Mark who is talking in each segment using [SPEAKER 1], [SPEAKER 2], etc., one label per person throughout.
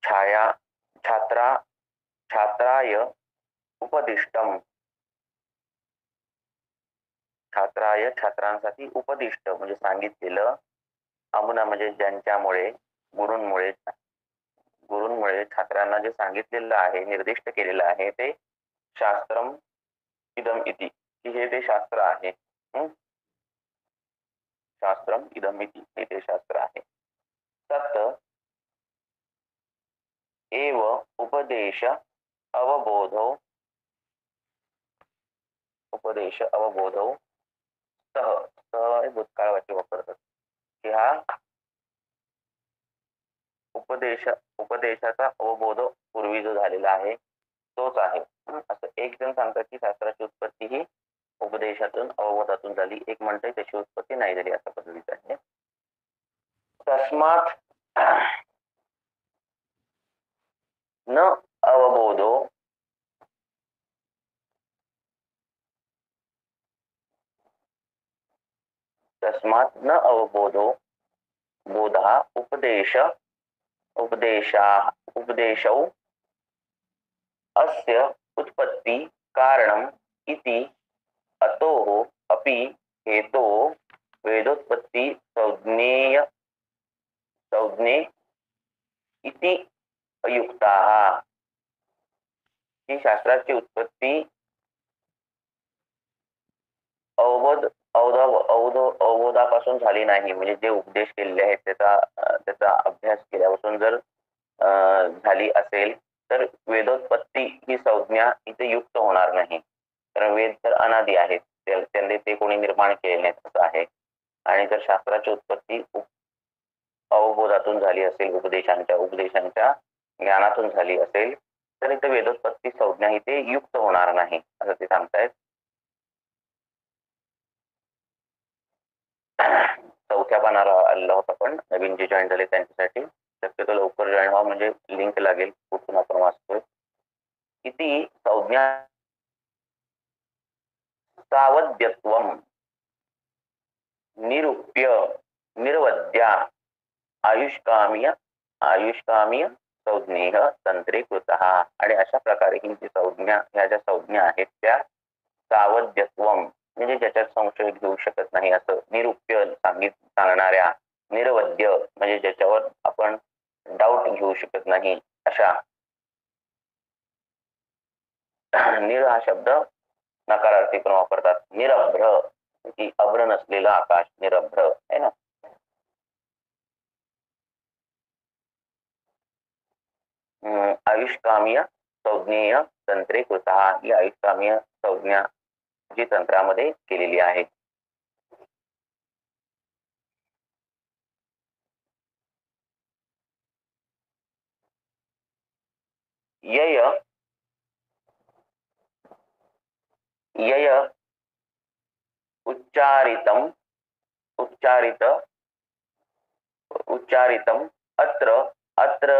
[SPEAKER 1] छाया छात्रा छात्राय उपदिष्टम, छात्राय छात्रांसाठी उपदिष्ट म्हणजे सांगितलेलं, अमुना म्हणजे ज्यांच्यामुळे, गुरूंमुळे गुरूंमुळे छात्रांना जे सांगितलेलं आहे, निर्दिष्ट केलेलं आहे ते शास्त्रम इदम इति, की हे ते शास्त्र आहे. शास्त्रम इदम इति, हे ते शास्त्र आहे. तत् एव उपदेश अवबोधो, उपदेश अवबोधो सह, सह हे भूतकाळाचे वापरतात की हा उपदेशाचा अवबोध पूर्वी जो झालेला आहे तोच आहे. असं एक जण सांगतात की शास्त्राची उत्पत्ती ही उपदेशातून अवबोधातून झाली, एक म्हणतंय त्याची उत्पत्ती नाही झाली, अशा पद्धतीचं आहे. तस्मात न अवबोधो, तस्मात न अवबोधो बोधा उपदेशौ अस्य उत्पत्ति कारणम इति अतोः अपि हेतो वेदोत्पत्ति संज्ञेय इति अयुक्ताः, ही शास्त्राची उत्पत्ती अवबोधापासून झाली नाही, म्हणजे जे उपदेश केलेले आहेत त्याचा अभ्यास केल्यापासून जर झाली असेल तर वेदोत्पत्ती ही संज्ञा इथे युक्त होणार नाही, कारण वेद तर अनादी आहेत, त्यांनी ते कोणी निर्माण केले नाहीत असं आहे. आणि जर शास्त्राची उत्पत्ती अवबोधातून झाली असेल, उपदेशांच्या ज्ञानातून झाली असेल तर इथे वेदोत्पत्ती संज्ञा इथे युक्त होणार नाही असं ते सांगतायत. चौथ्या पानाला आलेला होता, पण नवीन जे जॉईन झाले त्यांच्यासाठी शक्यतो लवकर जॉईन व्हा, म्हणजे लिंक लागेल कुठून आपण वाचतोय. किती संज्ञा सावध्यत्वम निरूप्य निर्वद्या आयुष्कामीय संज्ञेय तंत्रीकृतः, आणि अशा प्रकारे ही जी संज्ञा, ह्या ज्या संज्ञा आहेत त्या सावध्यत्वम म्हणजे ज्याच्यात संशय घेऊ शकत नाही असं, निरूप्य सांगणाऱ्या, निर्वद्य म्हणजे ज्याच्यावर आपण डाऊट घेऊ शकत नाही अशा. निर हा शब्द नकारार्थी पण वापरतात. निरभ्र की अभ्र नसलेलं आकाश, निरभ्र आहे ना. आयुष्कामीय संज्ञेय तंत्रीकृतः, ही आयुष्कामीय संज्ञा जी तंत्रामध्ये केलेली आहे. यय उच्चारितम अत्र अत्र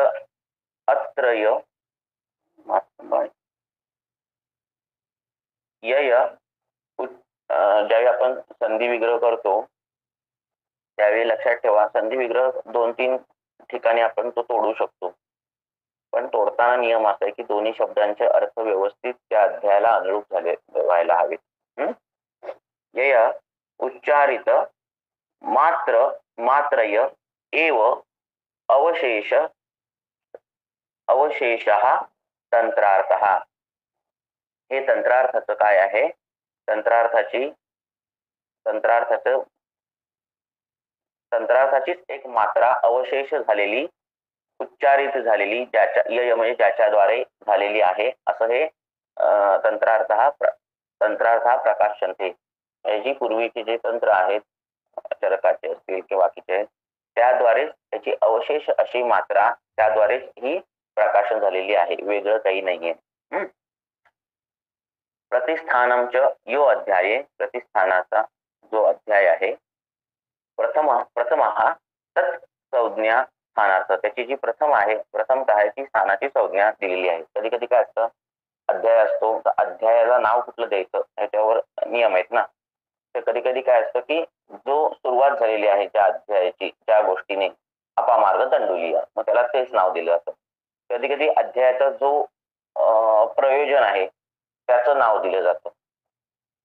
[SPEAKER 1] अत्रय यय ज्यावेळी आपण संधी विग्रह करतो त्यावेळी लक्षात ठेवा, संधी विग्रह 2-3 ठिकाणी आपण तो तोडू शकतो, पण तोडताना नियम असा आहे की दोन्ही शब्दांचे अर्थ व्यवस्थित त्या अध्यायाला अनुरूप झाले व्हायला हवेत. यय उच्चारित मात्रय एव अवशेषः तंत्रार्थः, हे तंत्रार्थाचं काय आहे, तंत्रार्थाचीच एक मात्रा अवशेष झालेली, उच्चारित झालेली, ज्याच्या यय म्हणजे ज्याच्याद्वारे झालेली आहे असं हे तंत्रार्थ हा प्रकाशनते. जी पूर्वीचे जे तंत्र आहेत चरकाचे असतील किंवा बाकीचे, त्याद्वारेच त्याची अवशेष अशी मात्रा, त्याद्वारेच ही प्रकाशन झालेली आहे, वेगळं काही नाहीये. प्रतिष्ठानंच यो अध्याये, प्रतिष्ठानाचा जो अध्याय आहे, प्रथम हा तत् संज्ञा स्थानार्थ, त्याची जी प्रथमतः आहे ती स्थानाची संज्ञा दिलेली आहे. कधी कधी काय असतं, अध्याय असतो तर अध्यायाला नाव कुठलं द्यायचं ह्याच्यावर नियम आहेत ना. तर कधी कधी काय असतं की जो सुरुवात झालेली आहे त्या अध्यायाची, ज्या गोष्टीने अपामार्ग दंडुलिया, मग त्याला तेच नाव दिलं असं. कधी कधी अध्यायाचा जो प्रयोजन आहे त्याचं नाव दिलं जातं.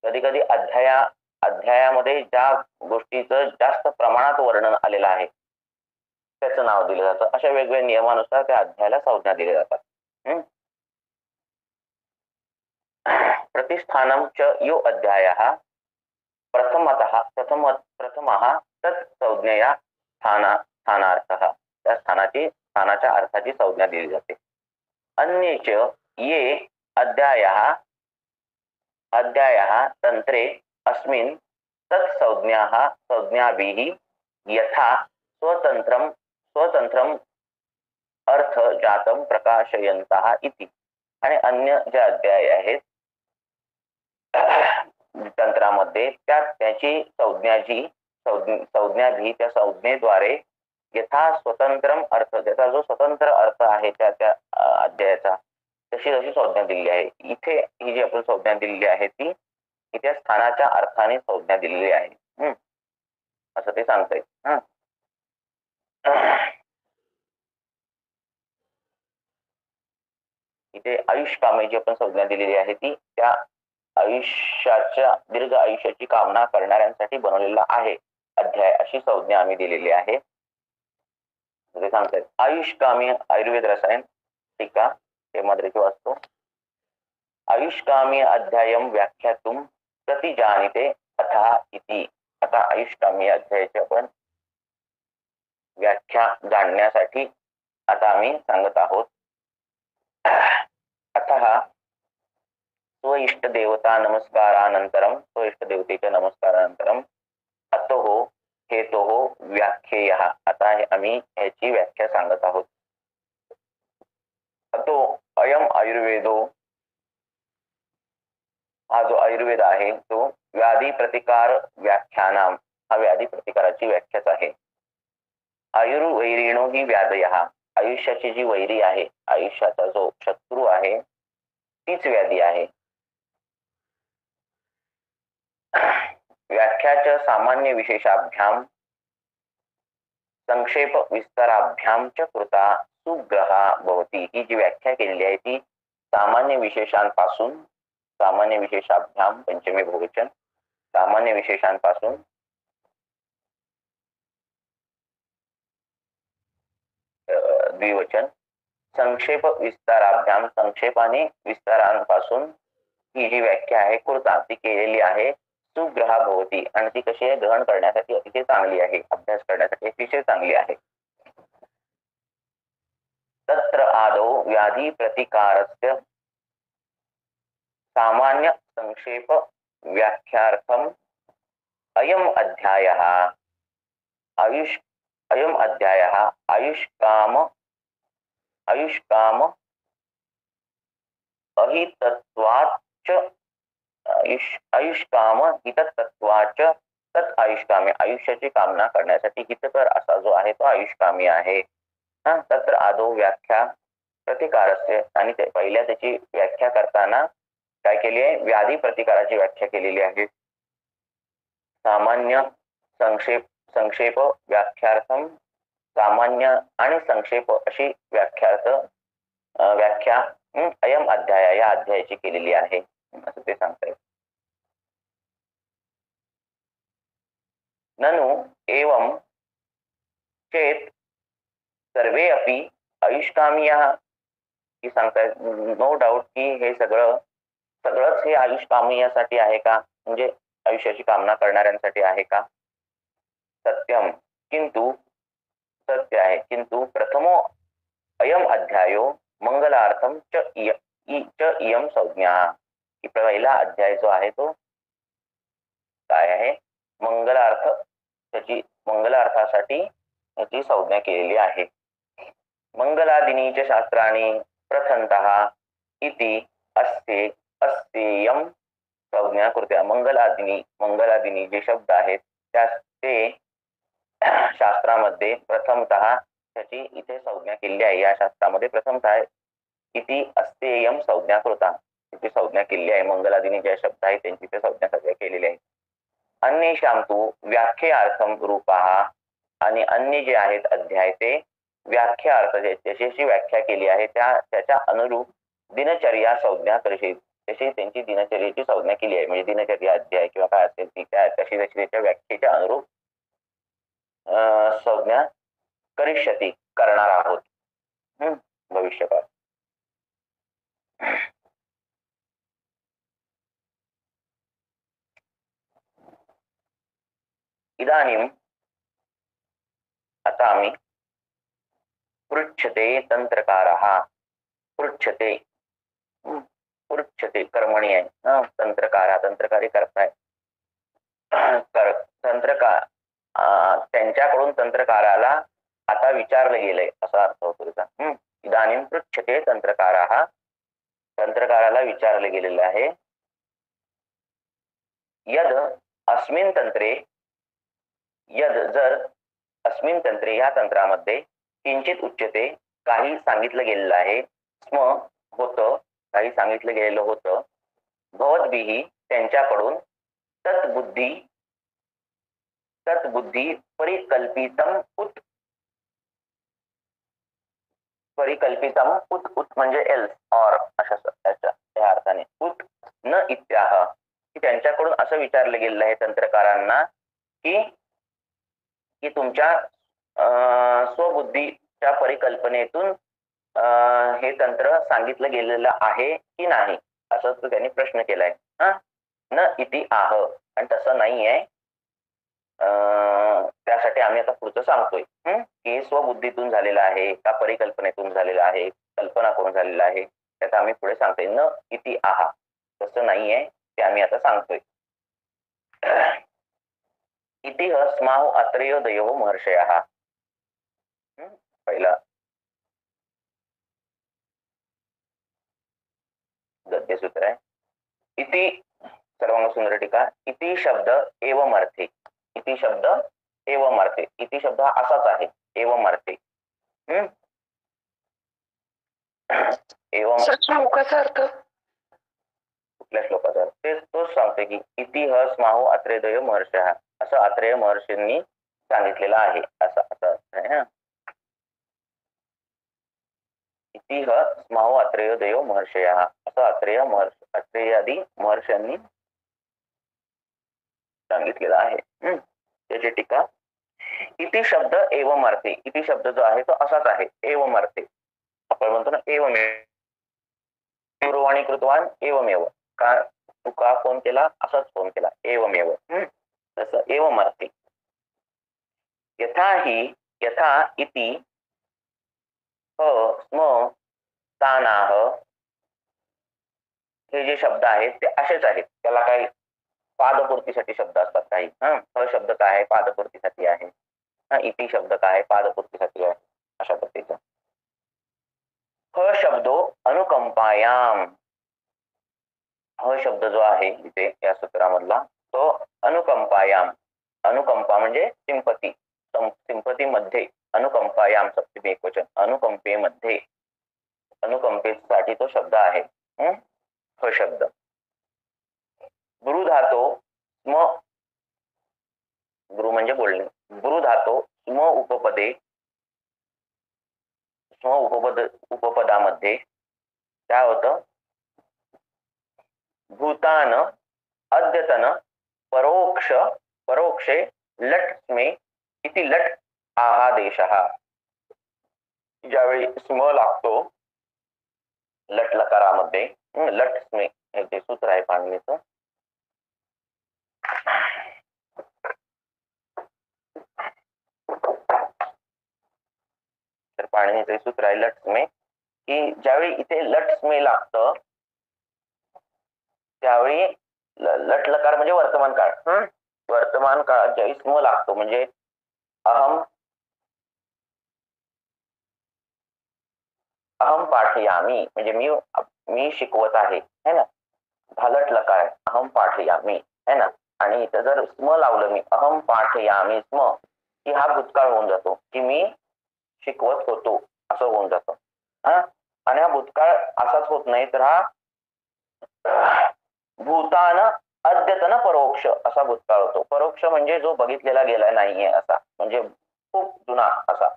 [SPEAKER 1] कधी कधी अध्यायामध्ये ज्या गोष्टीचं जास्त प्रमाणात वर्णन आलेलं आहे त्याचं नाव दिलं जातं. अशा वेगवेगळ्या नियमानुसार त्या अध्यायाला संज्ञा दिल्या जातात. प्रतिष्ठानं च यो अध्यायः प्रथमः तत् संज्ञया स्थानार्थः, त्या स्थानाच्या अर्थाची संज्ञा दिली जाते. अन्ये च ये अध्यायः तंत्रे अस्मिन् तत् संज्ञाभिः यथा स्वतंत्रम अर्थ जातं प्रकाशयन्तः इति. आणि अन्य जे अध्याय आहेत तंत्रामध्ये त्याची संज्ञाभी त्या संज्ञेद्वारे यथा स्वतंत्रम अर्थ, त्याचा जो स्वतंत्र अर्थ आहे त्या अध्यायाचा तशी संज्ञा दिलेली आहे. इथे ही जी आपण संज्ञा दिलेली आहे ती इथे स्थानाच्या अर्थाने संज्ञा दिलेली आहे. असं ते सांगता येईल. इथे आयुष्कामे जी आपण संज्ञा दिलेली आहे ती त्या दीर्घ आयुष्याची कामना करणाऱ्यांसाठी बनवलेला आहे अध्याय, अशी संज्ञा आम्ही दिलेली आहे. ते सांगतात आयुष्कामी आयुर्वेद रसायन टीका हे मद्रेची वाचतो. आयुष्कामी अध्यायम व्याख्यातुम प्रतिजानिते अथा इति. आता आयुष्कामी अध्यायाची आपण व्याख्या जाणण्यासाठी आता आम्ही सांगत आहोत. अतः स्व इष्ट देवता नमस्कारानंतरम, स्व इष्ट देवतेच्या नमस्कारानंतरम अतोः हेतोः व्याख्येयः. आता आम्ही याची व्याख्या सांगत आहोत. अतो अयम आयुर्वेदो, हा जो आयुर्वेद आहे तो व्याधी प्रतिकार व्याख्यानाम, हा व्याधी प्रतिकाराची व्याख्याच आहे. आयुर्वैरिणो ही व्याधयः, आयुष्याची जी वैरी आहे, आयुष्याचा जो शत्रू आहे तीच व्याधी आहे. व्याख्याच सामान्य विशेषाभ्याम संक्षेप विस्ताराभ्याम च कृता सुग्रहा भवती. ही जी व्याख्या केलेली आहे ती सामान्य विशेषांपासून, सामान्य विशेषाभ्याम पंचमी बहुवचन, सामान्य विशेषांपासून द्विवचन, संक्षेप विस्ताराभ्याम संक्षेप आणि विस्तारांपासून ही जी व्याख्या आहे कृता ती केलेली आहे. सुग्रहा भवती, आणि ती कशी आहे ग्रहण करण्यासाठी अतिशय चांगली आहे, अभ्यास करण्यासाठी अतिशय चांगली आहे. तत्र आदौ व्याधी प्रतिकारस्य सामान्य संक्षेप व्याख्यार्थम अयम अध्यायः आयुष्काम अहितत्वाच्च आयुष्काम हितत्वाच तत् आयुष्कामी, आयुष्याची कामना करण्यासाठी हितकर असा जो आहे तो आयुष्कामी आहे. तत्र आदौ व्याख्या प्रतिकारस्य, आणि पहिल्या त्याची व्याख्या करताना काय केली आहे, व्याधी प्रतिकाराची व्याख्या केलेली आहे. सामान्य संक्षेप व्याख्यार्थम, सामान्य आणि संक्षेप अशी व्याख्या अयम अध्याय या अध्यायाची केलेली आहे असं ते सांगताय. ननु एवं चेत सर्वे अपि आयुष्कामियः, की सांगतायत नो डाऊट की हे सगळंच हे आयुष्कामियासाठी आहे का, म्हणजे आयुष्याची कामना करणाऱ्यांसाठी आहे का. सत्यम, किंतु सत्य आहे, किंतु प्रथमो अयम अध्यायो मंगलार्थम च इयम संज्ञा, की पहिला अध्याय जो आहे तो काय आहे, मंगलार्थ, त्याची मंगलार्थासाठी याची संज्ञा केलेली आहे. मंगलादिनीच शास्त्राणी प्रथमतः इति अस्तेयम संज्ञा कृत्या. मंगलादिनी जे शब्द आहेत ते शास्त्रामध्ये प्रथमतः त्याची इथे संज्ञा केलेली आहे. या शास्त्रामध्ये प्रथमतः इति अस्तेयम संज्ञा कृता, त्याची संज्ञा केलेली आहे. मंगलादिनी जे शब्द आहेत त्यांची ते संज्ञा सगळ्या केलेली आहे. अन्येषां तु व्याख्यार्थम रूपाः, आणि अन्य जे आहेत अध्याय ते व्याख्या अर्थ जशी व्याख्या केली आहे त्याच्या अनुरूप दिनचर्या संज्ञा तशी त्यांची दिनचर्येची संज्ञा केली आहे. म्हणजे दिनचर्या अध्याय किंवा काय असेल ती तशी त्याच्या व्याख्येच्या अनुरूप संज्ञा करिष्यती करणार आहोत भविष्यकाळ. इदानीम आता आम्ही पृच्छते तंत्रकारः पृच्छते कर्मणी आहे तंत्रकारी करताय तंत्रकार त्यांच्याकडून तंत्रकाराला आता विचारलं गेलंय असा अर्थ होतो त्याचा. इदानीम पृच्छते तंत्रकारः तंत्रकाराला विचारलं गेलेलं आहे. यद अस्मिन तंत्रे जर अस्मिन तंत्रे या तंत्रामध्ये किंचित उच्यते काही सांगितलं गेलेलं आहे. स्म होतं काही सांगितलं गेलेलं होतं. भवद्भिः त्यांच्याकडून तत्बुद्धी परिकल्पितम उत म्हणजे एल्स और अशा या अर्थाने उत न इत्याह की त्यांच्याकडून असं विचारलं गेलेलं आहे तंत्रकारांना की तुमच्या स्वबुद्धीच्या परिकल्पनेतून हे तंत्र सांगितलं गेलेलं आहे की नाही असं त्यांनी प्रश्न केलाय. न इति आह आणि तसं नाही आहे. त्यासाठी आम्ही आता पुढचं सांगतोय की स्वबुद्धीतून झालेलं आहे का परिकल्पनेतून झालेलं आहे कल्पना करून झालेलं आहे त्याचा आम्ही पुढे सांगतोय. न इति आहा तसं नाहीये ते आम्ही आता सांगतोय. इति स्माहु अत्रयो दयो महर्षयः पहिला गद्यसूत्र आहे. इति सर्वांग सुंदर टीका. इति शब्द एवं अर्थे इति शब्द एवं अर्थे इति शब्द हा असाच आहे एवं अर्थे. एवं श्लोकाचा अर्थ कुठल्या श्लोकाचा अर्थ तोच सांगते की इति स्माहु अत्रेय महर्षयः असं अत्रेय महर्षींनी सांगितलेलं आहे असं अर्थ आहे. इति स्माहु अत्रेय देव महर्षयः असं अत्रेयादी महर्षांनी सांगितलेला आहे. त्याची टीका. इति शब्द एवं अर्थे इति शब्द जो आहे तो असाच आहे एवं अर्थे. आपण म्हणतो ना एवमेव दूरवाणी कृतवान एवमेव का फोन केला असाच फोन केला एवमेव तसं एवं अर्थे. यथा इति स्म तानाह हे जे शब्द आहेत ते असेच आहेत. त्याला काही पादपूर्तीसाठी शब्द असतात काही. शब्द काय आहे पादपूर्तीसाठी आहे. इति शब्द काय आहे पादपूर्तीसाठी आहे अशा पद्धतीचा. शब्दो अनुकंपायाम शब्द जो आहे इथे या सूत्रामधला तो अनुकंपायाम अनुकंपा म्हणजे सिंपती मध्ये अनुकंपायाम सप्तमी एकवचन अनुकंपेमध्ये अनुकंपेसाठी तो शब्द आहे. शब्द गुरु धातो स्म गुरु म्हणजे बोलणे गुरु धातो स्म उपपदामध्ये काय होतं भूतान अद्यतन परोक्षे लट स्मे इति लट आहादेशः. ज्यावेळी स्म लागतो लट लकारामध्ये लट स्मे हे सूत्र आहे पाणिनीचं. तर पाणिनीचं सूत्र आहे लट स्मे की ज्यावेळी इथे लट स्मे लागतं त्यावेळी लट लकार म्हणजे वर्तमान काळ. वर्तमान काळात ज्यावेळी स्म लागतो म्हणजे अहम पाठयामी म्हणजे मी शिकवत आहे है ना. लट लकार आहे अहम पाठयामी है ना. आणि इथं जर स्म लावलं मी अहम पाठयामी स्म की हा भूतकाळ होऊन जातो की मी शिकवत होतो असं होऊन जातं. आणि हा भूतकाळ असाच होत नाही तर हा भूतान अद्यतन परोक्ष असा भूतकाळ होतो. परोक्ष म्हणजे जो बघितलेला गेला नाहीये असा म्हणजे खूप जुना असा.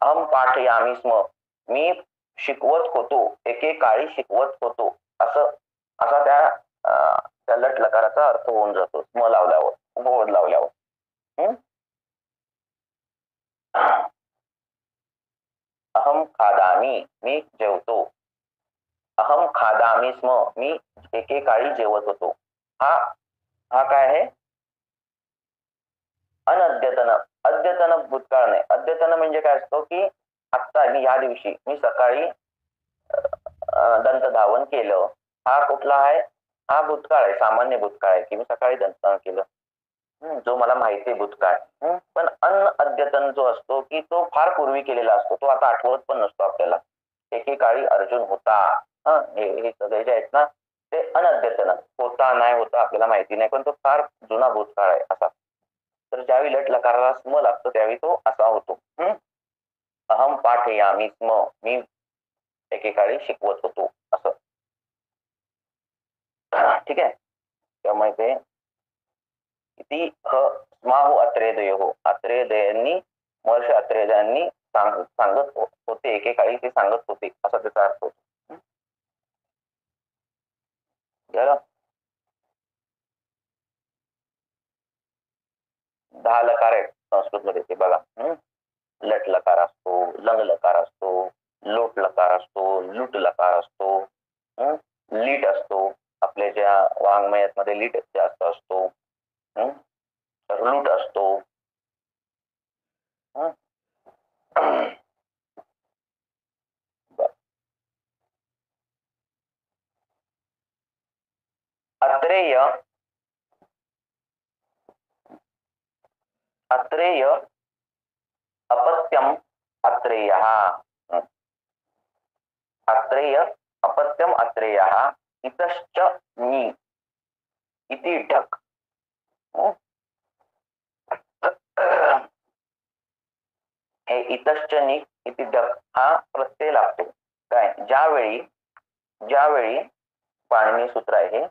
[SPEAKER 1] अहम पाठयामी स्म, मी शिकवत होतो, एकेकाळी शिकवत होतो, असं असा त्या लट लकाराचा अर्थ होऊन जातो स्म लावल्यावर, उपपद लावल्यावर. अहम खादामी, मी जेवतो. अहम खादामी स्म, मी एकेकाळी जेवत होतो. हा हा काय आहे? अनद्यतन. अद्यतन भूतकाळ नाही. अद्यतन म्हणजे काय असतो की आत्ता मी या दिवशी मी सकाळी दंतधावन केलं. हा कुठला आहे? हा भूतकाळ आहे, सामान्य भूतकाळ आहे की मी सकाळी दंतधावन केलं, जो मला माहिती आहे भूतकाळ. पण अद्यतन जो असतो की तो फार पूर्वी केलेला असतो, तो आता आठवत पण नसतो आपल्याला. एकेकाळी अर्जुन होता, हे सगळे जे आहेत ना ते अनद्यतन. होता नाही होता आपल्याला माहिती नाही, पण तो फार जुना भूतकाळ आहे असा. तर ज्यावेळी लट लकाराला स्म लागतो त्यावेळी तो असा होतो. अहम पाठयामी स्म, मी एकेकाळी शिकवत होतो असं. ठीक आहे. त्यामुळे ते किती स्माहू अत्रेदयो, अत्रेदयांनी महर्षी अत्रेदयांनी सांगत होते, एकेकाळी ते सांगत होते असा त्याचा अर्थ होतो. झालं. 10 लकार आहेत संस्कृत मध्ये ते बघा. लट लकार असतो, लंग लकार असतो, लोट लकार असतो, लुट लकार असतो, लीट असतो, आपल्या ज्या वाङ्मयात मध्ये लीट जास्त असतो, लूट असतो. अत्रेय अत्रेय अपत्यम अत्रेयः, अत्रेय अपत्यम अत्रेयः, इतश्च नी इति ढक. हे इतश्च नी इति ढक हा प्रत्यय लागतो. काय? ज्यावेळी पाणिनी सूत्र आहे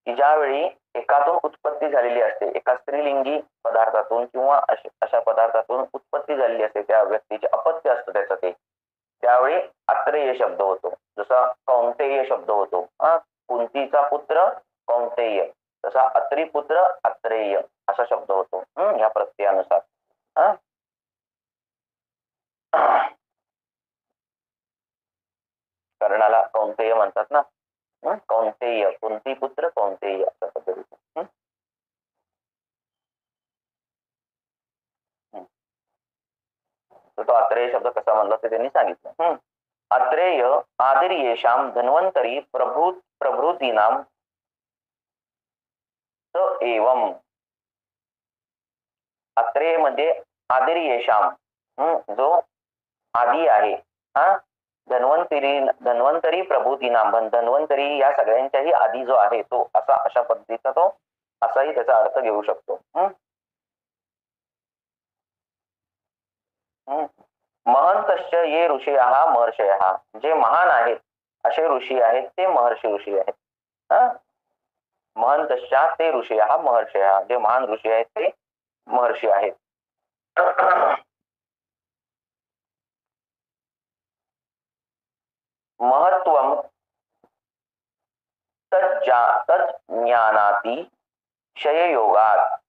[SPEAKER 1] की ज्यावेळी एकातून उत्पत्ती झालेली असते, एका स्त्रीलिंगी पदार्थातून किंवा अशा पदार्थातून उत्पत्ती झालेली असते, त्या व्यक्तीचे अपत्य असतं त्याचं ते, त्यावेळी अत्रेय शब्द होतो. जसा कौंतेय शब्द होतो, कुंतीचा पुत्र कौंतेय, तसा अत्रिपुत्र अत्रेय असा शब्द होतो ह्या प्रत्ययानुसार. कर्णाला कौंतेय म्हणतात ना, कौंतेय, कुंती पुत्र कौंतेय अशा पद्धतीने. तो अत्रेय शब्द कसा म्हणला ते त्यांनी सांगितलं. अत्रेय आदिर्येषां धन्वंतरी प्रभृतीनां स एवं. अत्रेय मध्ये आदिर्येषां जो आदी आहे, धन्वंतरी प्रभूतीनां, धन्वंतरी या सगळ्यांच्याही आधी जो आहे तो अशा पद्धतीचा तो असाही त्याचा अर्थ घेऊ शकतो. महंतश्च ये ऋषयः महर्षयः, जे महान आहेत असे ऋषी आहेत ते महर्षी ऋषी आहेत. महंतश्च ते ऋषयः महर्षयः, जे महान ऋषी आहेत ते महर्षी आहेत. महत्वम तज्ज्ञानाति शययोगात,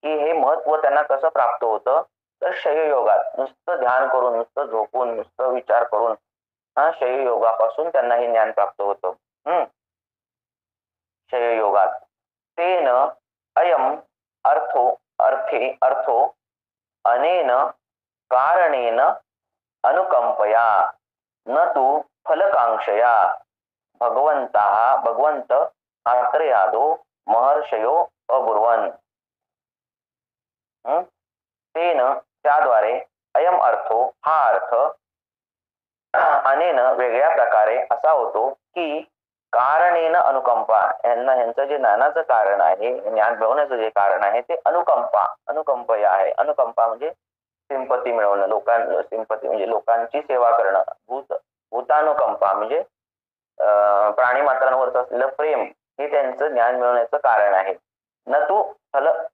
[SPEAKER 1] की हे महत्व त्यांना कसं प्राप्त होतं तर शययोगात, नुसतं ध्यान करून, नुसतं झोपून, नुसतं विचार करून शययोगापासून त्यांना हे ज्ञान प्राप्त होतं. शययोगात. तेन अयम अर्थो अनेन कारणेन अनुकंपया न तु फलकांक्षया भगवंत आत्रेयादो महर्षयो अब्रुवन्. तेन त्याद्वारे अयम अर्थो हा अर्थ अनेन वेगळ्या प्रकारे असा होतो की कारणेन अनुकंपा, ह्यांचं जे ज्ञानाचं कारण आहे, ज्ञान मिळवण्याचं जे कारण आहे ते अनुकंपया आहे. अनुकंपा म्हणजे सिंपती मिळवणं, सिंपती म्हणजे लोकांची सेवा करणं. भूतानुकंपा म्हणजे प्राणी मात्रांवरच असलेलं प्रेम, हे त्यांचं ज्ञान मिळवण्याचं कारण आहे. न तू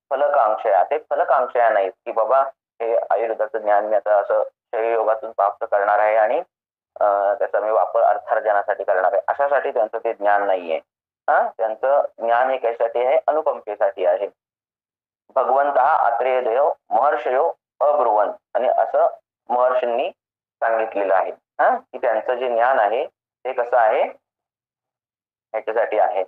[SPEAKER 1] फलकांक्षया, ते फलकांक्षया नाहीत की बाबा हे आयुर्वेदाचं ज्ञान मी आता असं योगातून प्राप्त करणार आहे आणि त्याचा मी वापर अर्थार्जनासाठी करणार आहे, अशासाठी त्यांचं ते ज्ञान नाहीये. त्यांचं ज्ञान हे कशासाठी आहे? अनुकंपेसाठी आहे. भगवंत आत्रेय देव महर्षयो अब्रुवन, आणि असं महर्षींनी सांगितलेलं आहे की त्यांचं जे ज्ञान आहे ते कसं आहे, ह्याच्यासाठी आहे.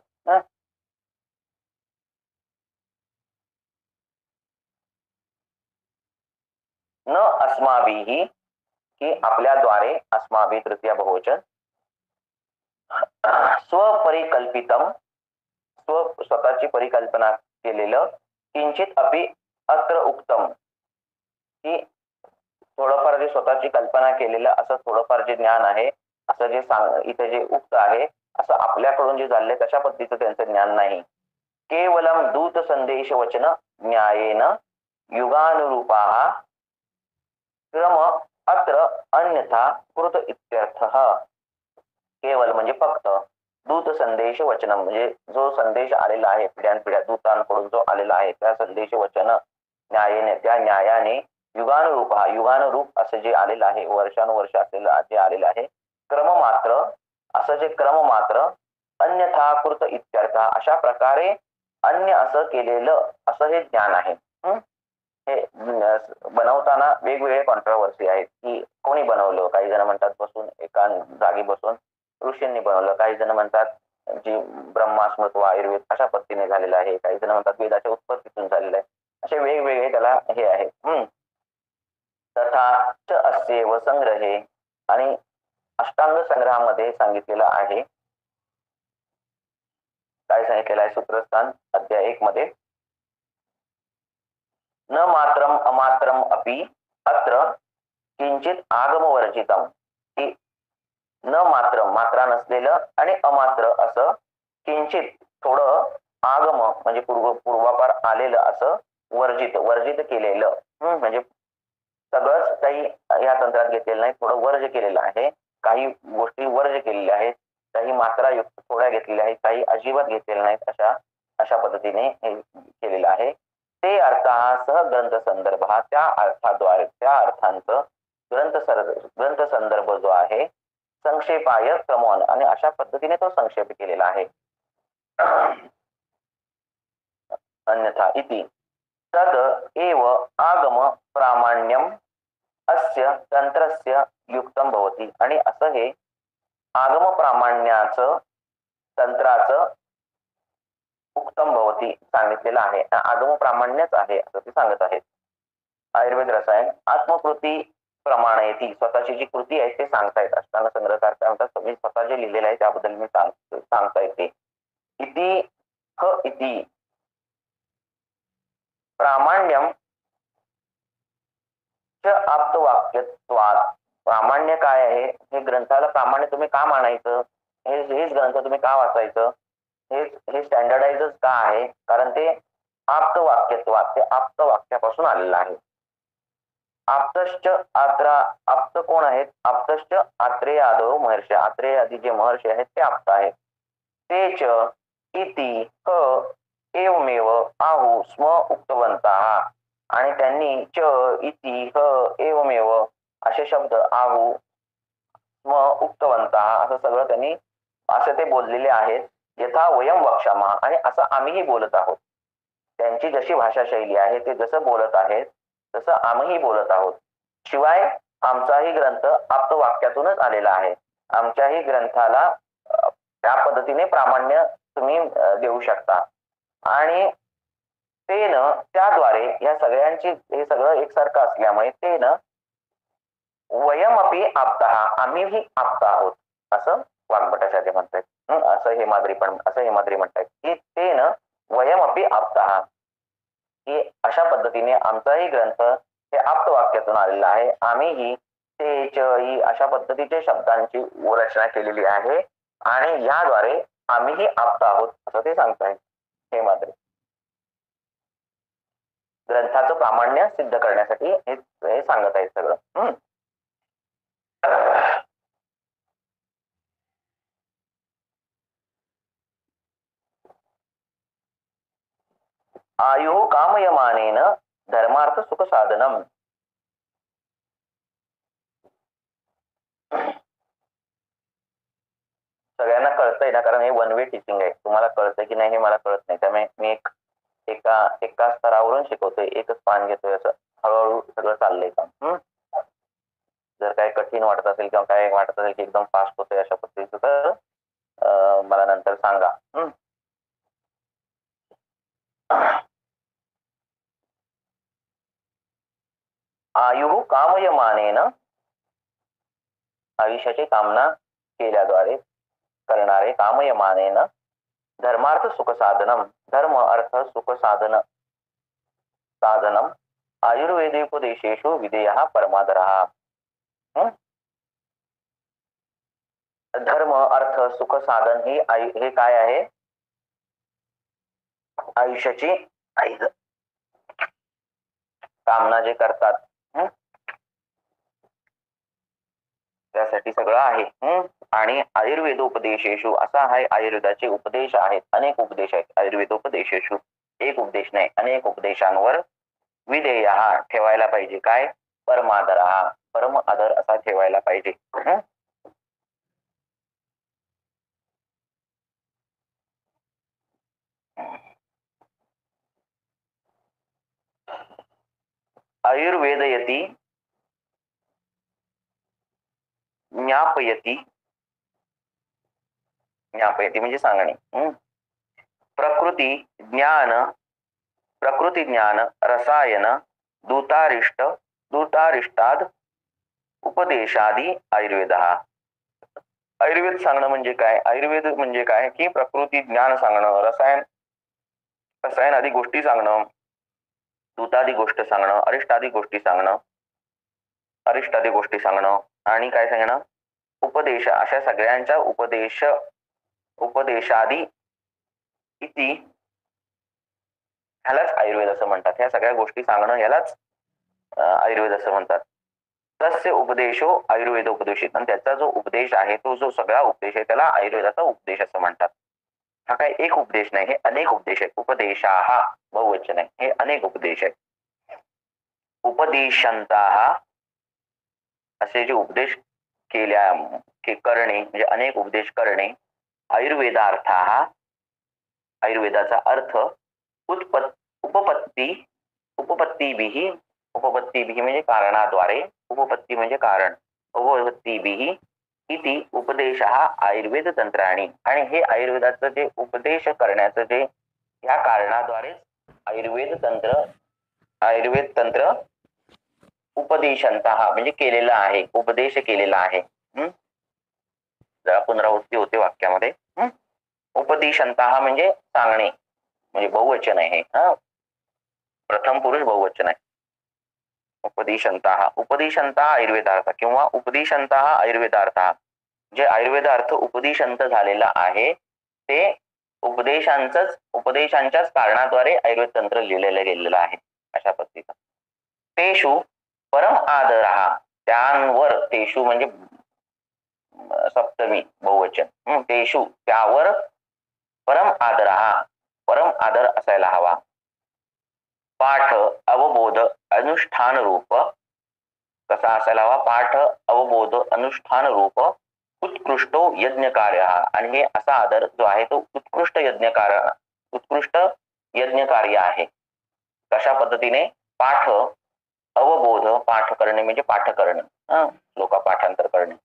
[SPEAKER 1] न अस्माभिः, की आपल्याद्वारे, अस्माभि तृतीय बहुवचन, स्वपरिकल्पितम, स्वतःची परिकल्पना केलेलं, किंचित अपि अत्र उक्तम, की थोडंफार जे स्वतःची कल्पना केलेलं असं थोडंफार जे ज्ञान आहे, असं जे इथे जे उक्त आहे, असं आपल्याकडून जे झाले तशा पद्धतीचं त्यांचं ज्ञान नाही. केवलम दूत संदेश वचन न्यायेन युगानुरूपाः क्रम अत्र अन्यथा कृत इत्यर्थः. केवल म्हणजे फक्त, दूत संदेश वचन म्हणजे जो संदेश आलेला आहे पिढ्यानपिढ्या दूतांकडून जो आलेला आहे, त्या संदेश वचन न्यायाने, त्या न्यायाने, युगानुरूप, युगानुरूप असं जे आलेलं आहे, वर्षानुवर्ष असलेलं जे आलेलं आहे, क्रम मात्र, असं जे क्रम मात्र, अन्यथा कृत इत्यर्थ, अशा प्रकारे अन्य असं केलेलं असं हे ज्ञान आहे. हे बनवताना वेगवेगळे कॉन्ट्रोवर्सी आहेत की कोणी बनवलं. काही जण म्हणतात बसून एका जागी बसून ऋषींनी बनवलं, काही जण म्हणतात जी ब्रह्मास्मृत आयुर्वेद अशा पद्धतीने झालेलं आहे, काही जण म्हणतात वेदाच्या उत्पत्तीतून झालेलं आहे, असे वेगवेगळे त्याला हे आहे. तथा च अस्येव संग्रहे, आणि अष्टांग संग्रहामध्ये सांगितलेलं आहे, काय सांगितलेलं आहे सूत्रस्थान अध्याय 1 मध्ये, न मात्रम अमात्रम अपि अत्र किंचित आगमवर्जितम, की न मात्र, मात्रा नसलेलं, आणि अमात्र असं, किंचित थोडं, आगम म्हणजे पूर्वापार आलेलं असं, वर्जित, वर्जित केलेलं, म्हणजे सगळंच काही या तंत्रात घेतलेलं नाही, थोडं वर्ज केलेलं आहे, काही गोष्टी वर्ज केलेल्या आहेत, काही मात्रा युक्त थोड्या घेतलेल्या आहेत, काही अजिबात घेतलेल्या नाहीत, अशा पद्धतीने हे केलेलं आहे. ते अर्थ सह ग्रंथ संदर्भ, त्या अर्थाद्वारे, त्या अर्थांचं ग्रंथ संदर्भ जो आहे, संक्षेपाय क्रमवान, आणि अशा पद्धतीने तो संक्षेप केलेला आहे. अन्यथा इति तद एव आगम प्रामाण्यम अस्य तंत्रस्य युक्तम भवति, आणि असं हे आगम प्रामाण्याचं, तंत्राचं उक्तम भवति सांगितलेलं आहे, आगम प्रामाण्यच आहे असं ते सांगत आहेत. आयुर्वेद रसायन आत्मकृती प्रमाणयती, स्वतःची जी कृती आहे ते सांगतायत. अष्टांग संग्रहकार काय म्हणतात, तुम्ही स्वतः जे लिहिलेलं आहे त्याबद्दल मी सांगता येते. इति ह इति प्रामाण्यम च आप्तवाक्यत्वात्, प्रामाण्य काय आहे, हे ग्रंथाला प्रामाण्य तुम्ही का मानायचं, हेच ग्रंथ तुम्ही का वाचायचं, हे स्टँडर्डाइजच का आहे, कारण ते आप्तवाक्यत्वात्, ते आप्त वाक्यापासून आलेलं आहे. आप्तश्च आप्त कोण आहेत, आप्तश्च आत्रेय आदो महर्षी, आत्रेय आदी जे महर्षी आहेत ते आप्त आहेत. ते च इति ह एवमेव आहु स्म उक्तवन्तः, आणि त्यांनी च इति ह एवमेव असे शब्द आहु स्म उक्तवन्तः असं सगळं त्यांनी असं ते बोललेले आहेत. यथा वयम वक्षामः, आणि असं आम्हीही बोलत आहोत. त्यांची जशी भाषा शैली आहे ते जसं बोलत आहेत तसं आम्हीही बोलत आहोत. शिवाय आमचाही ग्रंथ आप्त वाक्यातूनच आलेला आहे. आमच्याही ग्रंथाला त्या पद्धतीने प्रामाण्य तुम्ही देऊ शकता, आणि तेन त्याद्वारे या सगळ्यांची, हे सगळं एकसारखं असल्यामुळे तेन वयमपि आप्तः, आम्हीही आप्त आहोत असं वाग्भटाचार्य म्हणतात. असं हेमाद्री म्हणतात की तेन वयमपि आप्तः, की अशा पद्धतीने आमचाही ग्रंथ हे आप्त वाक्यातून आलेला आहे. आम्हीही ते च ई अशा पद्धतीचे शब्दांची रचना केलेली आहे, आणि याद्वारे आम्हीही आप्त आहोत असं ते सांगतायत हेमाद्री. ग्रंथाचं प्रामाण्य सिद्ध करण्यासाठी हे सांगत आहेत सगळं. आयु कामयमानेन धर्मार्थ सुख साधनम, सगळ्यांना कळतंय ना, कारण हे वन वे टीचिंग आहे. तुम्हाला कळतंय की नाही हे मला कळत नाही, त्यामुळे मी एका स्तरावरून शिकवतोय, एकच पान घेतोय, असं हळूहळू सगळं चाललंय काम. जर काही कठीण वाटत असेल किंवा काय वाटत असेल की एकदम फास्ट होतोय अशा पद्धतीचं, तर मला नंतर सांगा. आयु कामयमानेन, आयुष्याची कामना केल्याद्वारे करणारे, कामयमानेन धर्मार्थ सुख साधनम, धर्म अर्थ सुख साधनम आयुर्वेदोपदेशेषु विधेयः परमादरः. धर्म अर्थ सुख साधन हे काय आहे? आयुष्याची कामना जे करतात त्यासाठी सगळं आहे. आणि आयुर्वेदोपदेशेषु, असा आहे आयुर्वेदाचे उपदेश आहेत, अनेक उपदेश आहेत. आयुर्वेदोपदेशेषु, एक उपदेश नाही, अनेक उपदेशांवर विधेय ठेवायला पाहिजे. काय? परमादर, परम आदर असा ठेवायला पाहिजे. आयुर्वेदयती ज्ञापयती, ज्ञापयती म्हणजे सांगणे. प्रकृती ज्ञान रसायन दूतारिष्टाद उपदेशादी आयुर्वेद. आयुर्वेद सांगणं म्हणजे काय? आयुर्वेद म्हणजे काय की प्रकृती ज्ञान सांगणं, रसायन आदी गोष्टी सांगणं, दूतादी गोष्ट सांगणं, अरिष्टादी गोष्टी सांगणं, आणि काय सांगणं? उपदेश, अशा सगळ्यांच्या उपदेशादी इति, ह्यालाच आयुर्वेद असं म्हणतात. ह्या सगळ्या गोष्टी सांगणं ह्यालाच आयुर्वेद असं म्हणतात. तस्य उपदेशो आयुर्वेद उपदेशित, आणि त्याचा जो उपदेश आहे, तो जो सगळा उपदेश आहे, त्याला आयुर्वेदाचा उपदेश असं म्हणतात. हा काय एक उपदेश नाही, हे अनेक उपदेश आहेत. उपदेशाः बहुवचन आहे, हे अनेक उपदेश आहेत. उपदेशंताः, असे जे उपदेश करणे म्हणजे अनेक उपदेश करणे. आयुर्वेदार्थाः, आयुर्वेदाचा अर्थ. उपपत्तीभिः, उपपत्तीभिः म्हणजे कारणाद्वारे, उपपत्ती म्हणजे कारण, उपपत्तीभिः इति उपदेशः आयुर्वेद तंत्राणी, आणि हे आयुर्वेदाचं जे उपदेश करण्याचं जे ह्या कारणाद्वारे आयुर्वेद तंत्र उपदेशंतः म्हणजे केलेला आहे, उपदेश केलेला आहे. जरा पुनरावृत्ती होते वाक्यामध्ये. उपदेशंतः म्हणजे सांगणे, म्हणजे बहुवचन आहे. प्रथम पुरुष बहुवचन आहे. उपदेशंतः आयुर्वेदार्थ किंवा उपदेशंतः आयुर्वेदार्थ, जे आयुर्वेदार्थ उपदेशांत झालेला आहे ते उपदेशांच्याच कारणाद्वारे आयुर्वेद तंत्र लिहिलेलं गेलेलं आहे. अशा पद्धतीचं. तेषु परम आदर, त्यांवर, तेषु म्हणजे सप्तमी बहुवचन, तेषु त्यावर परम आदर असायला हवा. पाठ अवबोध अनुष्ठान रूप कसा असायला हवा? पाठ अवबोध अनुष्ठान रूप उत्कृष्टो यज्ञ कार्य, आणि हे असा आदर जो आहे तो उत्कृष्ट यज्ञ कार्य आहे. कशा पद्धतीने? पाठ अवबोध, पाठ करणे म्हणजे पाठ करणे, श्लोका पाठांतर करणे.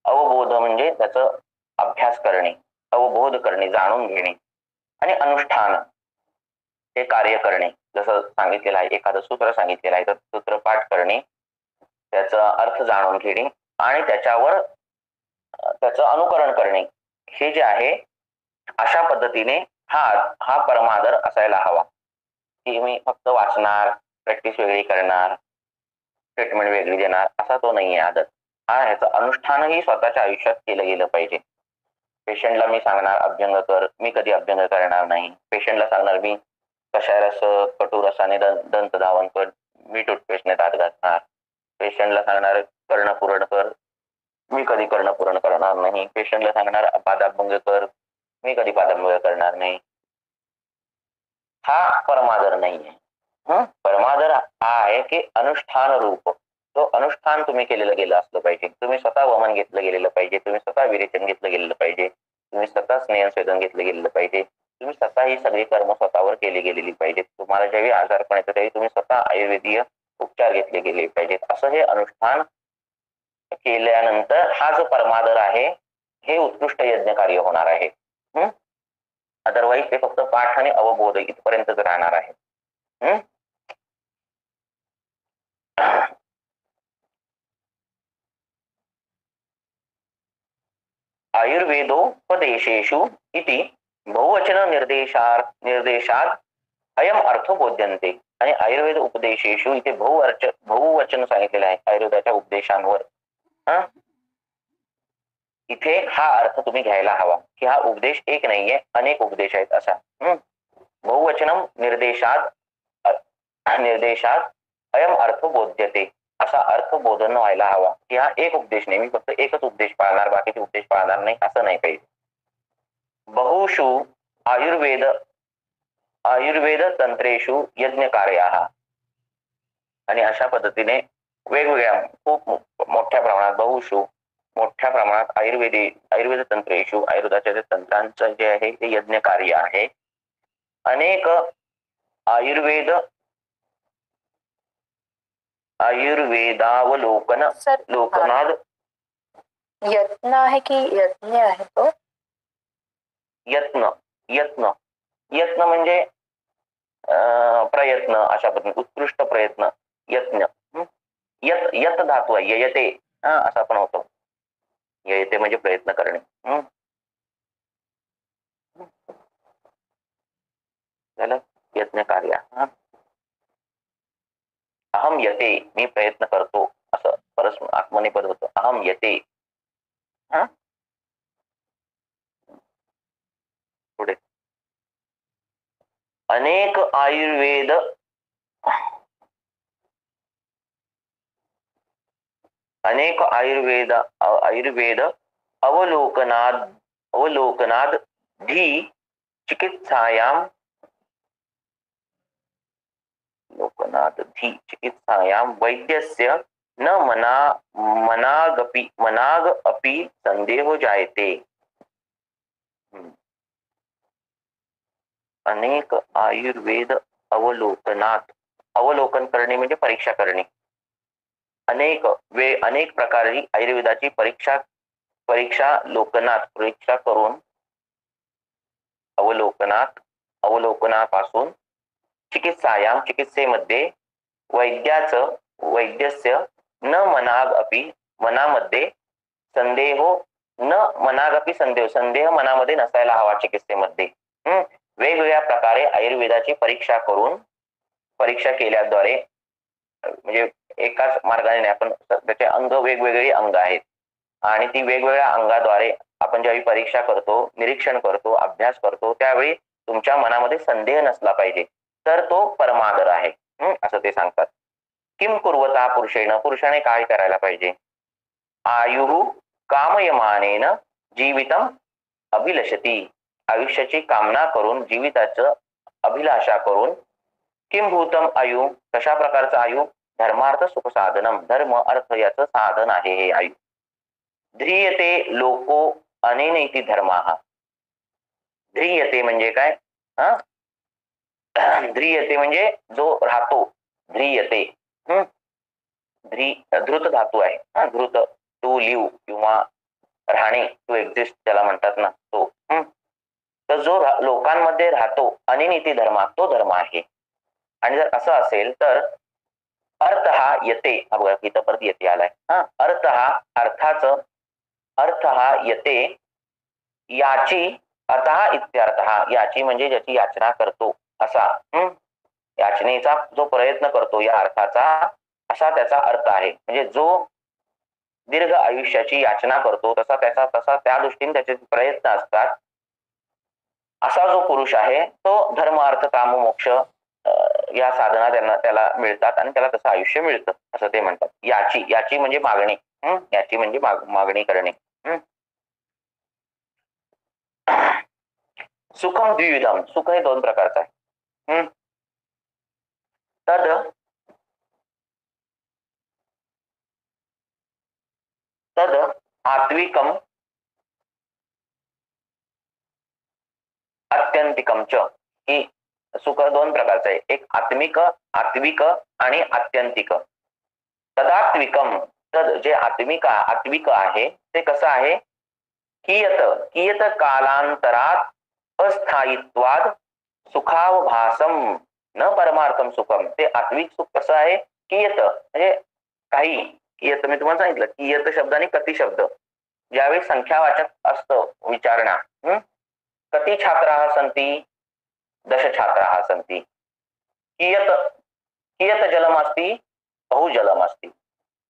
[SPEAKER 1] अवबोध म्हणजे त्याचं अभ्यास करणे, अवबोध करणे, जाणून घेणे. आणि अनुष्ठान हे कार्य करणे, जसं सांगितलेलं आहे, एखादं सूत्र सांगितलेलं आहे तर सूत्र पाठ करणे, त्याचा अर्थ जाणून घेणे आणि त्याच्यावर त्याचं अनुकरण करणे, हे जे आहे अशा पद्धतीने हा परमादर असायला हवा. की मी फक्त वाचणार, प्रॅक्टिस वेगळी करणार, ट्रीटमेंट वेगळी देणार, असा तो नाहीये आदर. ह्याचं अनुष्ठानही स्वतःच्या आयुष्यात केलं गेलं पाहिजे. पेशंटला मी सांगणार अभ्यंग कर, मी कधी अभ्यंग करणार नाही. पेशंटला सांगणार मी कषाय कटू रसाने दंत धावन कर, मी टूथपेस्टने दात घासणार. पेशंटला सांगणार कर्णपुरण कर, मी कधी कर्णपुरण करणार नाही. पेशंटला सांगणार पादाभंग कर, मी कधी पादाभंग करणार नाही. हा परमादर नाहीये. परमादर हा आहे की अनुष्ठान रूप, तो अनुष्ठान तुम्ही केलेलं गेलं असलं पाहिजे. तुम्ही स्वतः वमन घेतलं गेलेलं पाहिजे, तुम्ही स्वतः विरेचन घेतलं गेलेलं पाहिजे, तुम्ही स्वतः स्नेहस्वेदन घेतलं गेलेलं पाहिजे. तुम्ही स्वतः ही सगळी कर्म स्वतःवर केली गेलेली पाहिजेत. तुम्हाला ज्यावेळी आजारपण येतं त्यावेळी तुम्ही स्वतः आयुर्वेदीय उपचार घेतले गेले पाहिजेत. असं हे अनुष्ठान केल्यानंतर हा जो परमादर आहे हे उत्कृष्ट यज्ञ कार्य होणार आहे. अदरवाईज ते फक्त पाठ आणि अवबोध इथपर्यंतच राहणार आहे. आयुर्वेदोपदेशेषु इति बहुवचन निर्देशात अयम अर्थ बोध्यन्ते. आणि आयुर्वेद उपदेशेषु इथे बहुवचन सांगितलेलं आहे आयुर्वेदाच्या उपदेशांवर. इथे हा अर्थ तुम्ही घ्यायला हवा की हा उपदेश एक नाहीये, अनेक उपदेश आहेत असा. बहुवचनम निर्देशात अयम अर्थ बोध्यते असा अर्थ बोधन व्हायला हवा की हा एक उपदेश नाही, मी फक्त एकच उपदेश पाळणार, बाकीचे उपदेश पाळणार नाही असं नाही पाहिजे. बहुषु आयुर्वेद तंत्रेषु यज्ञ कार्याः. आणि अशा पद्धतीने वेगवेगळ्या खूप मोठ्या प्रमाणात बहुषु मोठ्या प्रमाणात आयुर्वेद तंत्रेषु आयुर्वेदाच्या तंत्रांचं जे आहे ते यज्ञ कार्य आहे. अनेक आयुर्वेदावलोकन लोकनाद
[SPEAKER 2] यत्न आहे की यज्ञ आहे तो?
[SPEAKER 1] यत्न म्हणजे प्रयत्न, अशा पद्धतीने उत्कृष्ट प्रयत्न यत्न. यत धातू आहे ययते असा पण होतो. ययते म्हणजे प्रयत्न करणे. झालं यत्न कार्य. अहम यते मी प्रयत्न करतो असं परस्पर आत्मनेपद होतं. अहम यते. पुढे अनेक आयुर्वेद अवलोकनाद धी चिकित्सायां वैद्यस्य न मनाग अपि संदेहो जायते. अनेक आयुर्वेद अवलोकन करणे म्हणजे परीक्षा करणे. अनेक प्रकारची आयुर्वेदाची परीक्षा करून अवलोकनापासून चिकित्सेमध्ये वैद्यस्य न मनामध्ये संदेह मनामध्ये नसायला हवा. चिकित्सेमध्ये वेगवेगळ्या प्रकारे आयुर्वेदाची परीक्षा केल्याद्वारे, म्हणजे एकाच मार्गाने नाही, आपण त्याचे वेगवेगळे अंग आहेत आणि ती वेगवेगळ्या अंगाद्वारे आपण ज्यावेळी परीक्षा करतो, निरीक्षण करतो, अभ्यास करतो, त्यावेळी तुमच्या मनामध्ये संदेह नसला पाहिजे, तर तो परमादर आहे असं ते सांगतात. किम कुर्वता पुरुषाने काय करायला पाहिजे? आयुः कामयमानेन जीवितम अभिलषती. आयुष्याची कामना करून, जीविताचं अभिलाषा करून. किम भूतम आयु, कशा प्रकारचं आयु? धर्मार्थ सुख साधनम, धर्म अर्थ याचं साधन आहे हे आयु. ध्रियते लोको अनेनैति धर्माः. ध्रियते म्हणजे काय? ध्रियते म्हणजे जो राहतो. ध्रियते धृत धातू आहे. धृत टू लिव्ह किंवा राहणे, टू एक्झिस्ट त्याला म्हणतात ना, तो. तर जो लोकांमध्ये राहतो, अनिनिती धर्म, तो धर्म आहे. आणि जर असं असेल तर अर्थ हा येते, बघा इथं परत येते आलाय. अर्थ हा येते याची अतः इत्यर्थः. याची म्हणजे ज्याची याचना करतो असा, याचनेचा जो प्रयत्न करतो या अर्थाचा, असा त्याचा अर्थ आहे. म्हणजे जो दीर्घ आयुष्याची याचना करतो तसा त्या दृष्टीने त्याचे प्रयत्न असतात, असा जो पुरुष आहे तो धर्म अर्थ काम मोक्ष या साधना त्याला मिळतात आणि त्याला तसं आयुष्य मिळतं असं ते म्हणतात. याची म्हणजे मागणी. याची म्हणजे मागणी करणे. सुखम द्विविधम. सुख हे दोन प्रकारचं आहे. तद आत्विकम आत्यंतिकम च, की सुख दोन प्रकारचं आहे, एक आत्विक आणि आत्यंतिक. तदात्विकम, तर जे आत्विक आहे ते कसं आहे, कियत कालांतरात अस्थायित्वाद सुखावभासम न परमार्थम सुखम. ते आत्विक सुख कसं आहे, कियत म्हणजे काही, कियत मी तुम्हाला सांगितलं, कियत शब्द आणि कती शब्द ज्यावेळी संख्यावाचक असतं विचारणा. कति छात्राः सन्ति, 10 छात्राः सन्ति. कियत कियत जलम अस्ति, बहु जलम अस्ति.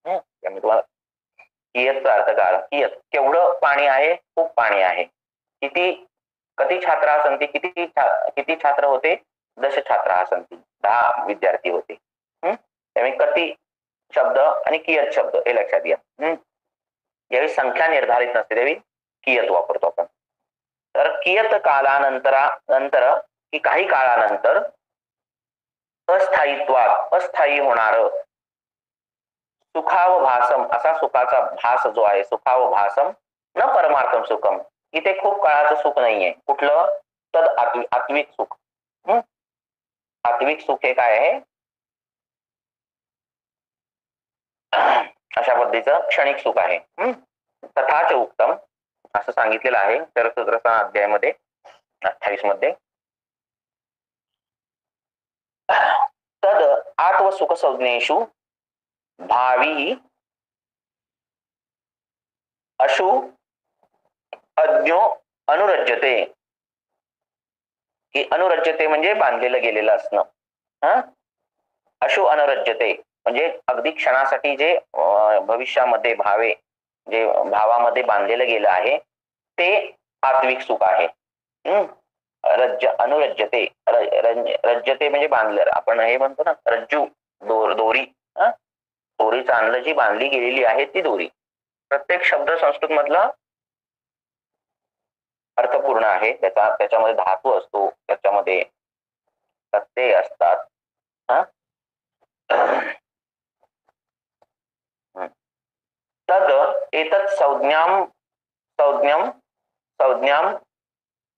[SPEAKER 1] मी तुम्हाला कियतचा अर्थ कळाला. कियत केवढं पाणी आहे, खूप पाणी आहे. कति छात्राः सन्ति, किती छात्र होते, 10 छात्राः सन्ति, 10 विद्यार्थी होते. त्यामुळे कती शब्द आणि कियत शब्द हे लक्षात घ्या. ज्यावेळी संख्या निर्धारित नसते त्यावेळी कियत वापरतो आपण. तर कियत कालानंतर की काही काळानंतर अस्थायी होणार सुखावभासम, असा सुखाचा भास जो आहे, सुखावभासम न परमार्थम सुखम, इथे खूप काळाचं सुख नाहीये. कुठलं, तद आत्विक सुख. आत्विक सुख हे काय आहे, अशा पद्धतीचं क्षणिक सुख आहे. तथाच उत्तम असं सांगितलेलं आहे चरकसूत्रचा अध्यायामध्ये 28 मध्ये. तद आत्मसुख संज्ञेषु भावी अशु अज्ञो अनुरज्यते, की अनुरज्यते म्हणजे बांधलेलं गेलेलं असणं. अशु अनुरज्यते म्हणजे अगदी क्षणासाठी जे भविष्यामध्ये जे भावामध्ये बांधलेलं गेलं आहे ते आत्विक सुख आहे. अनुरज्यते, रज्यते म्हणजे बांधलं. आपण हे म्हणतो ना रज्जू, दोरी, दोरी चांदलं जी बांधली गेलेली आहे ती दोरी. प्रत्येक शब्द संस्कृत मधला अर्थपूर्ण आहे. त्याच्यामध्ये धातू असतो, त्याच्यामध्ये प्रत्यय असतात. तद एतत्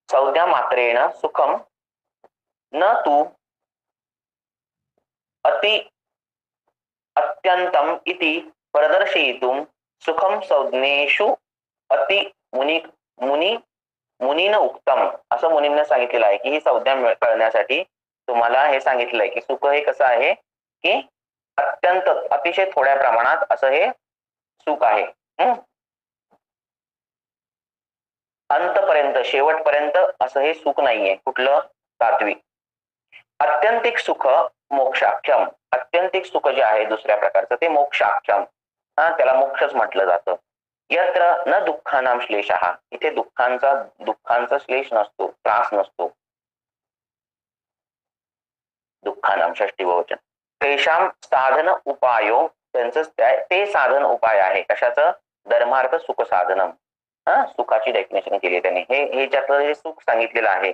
[SPEAKER 1] संज्ञा मात्रेण सुखम न तु अत्यंतम इति प्रदर्शयितुं सुखम संज्ञेषु अति मुनीन उक्तम, असं मुनींना सांगितलेलं आहे की ही संज्ञा कळण्यासाठी तुम्हाला हे सांगितलं आहे की सुख हे कसं आहे, की अत्यंत अतिशय थोड्या प्रमाणात असं हे सुख आहे. अंतपर्यंत, शेवटपर्यंत असं हे सुख नाहीये. कुठलं, सात्विक. अत्यंतिक सुख मोक्षाख्यम, अत्यंतिक सुख जे आहे दुसऱ्या प्रकारचं ते मोक्षाख्यम, त्याला मोक्षच म्हटलं जातं. यत्र न दुःखानां श्लेषः, इथे दुःखांचा श्लेष नसतो, त्रास नसतो. दुःखानां षष्ठी बहुवचन. तेषां साधन उपायो, त्यांचं ते साधन उपाय आहे. कशाचं, धर्मार्थ सुख साधनम. सुखाची डेफिनेशन केली त्यांनी. हे ज्यातलं हे सुख सांगितलेलं आहे,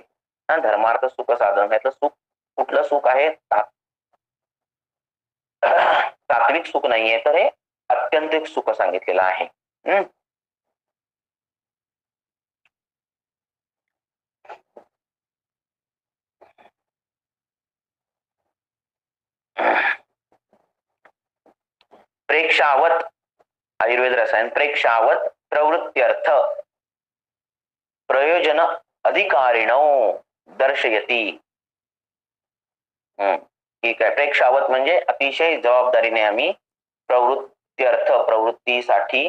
[SPEAKER 1] धर्मार्थ सुख साधन, यातलं सुख कुठलं सुख आहे, सात्विक सुख नाहीये, तर हे अत्यंतिक सुख सांगितलेलं आहे. प्रेक्षावत, आयुर्वेद रसायन, प्रेक्षावत प्रवृत्त्यर्थ प्रयोजन अधिकारिणो दर्शयती. ठीक आहे. प्रेक्षावत म्हणजे अतिशय जबाबदारीने आम्ही प्रवृत्त्यर्थ, प्रवृत्तीसाठी,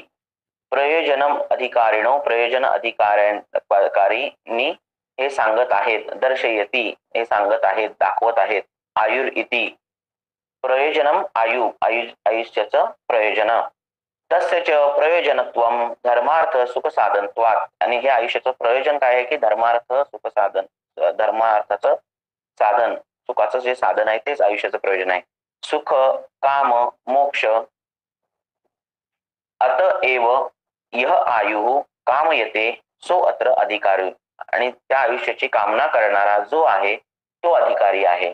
[SPEAKER 1] प्रयोजनम अधिकारिणो, प्रयोजन अधिकारीनी हे सांगत आहेत. दर्शयती हे सांगत आहेत, दाखवत आहेत. आयुर इति प्रयोजनम, आयुष्याचं प्रयोजन. तस्य च प्रयोजनत्वम धर्मार्थ सुख साधनत्वात्, आणि हे आयुष्याचं प्रयोजन काय आहे की धर्मार्थ सुख साधन, धर्मार्थाचं साधन, सुखाचं जे साधन आहे तेच आयुष्याचं प्रयोजन आहे. सुख काम मोक्ष अतएव यह आयु कामयते सो अत्र अधिकारी, आणि त्या आयुष्याची कामना करणारा जो आहे तो अधिकारी आहे.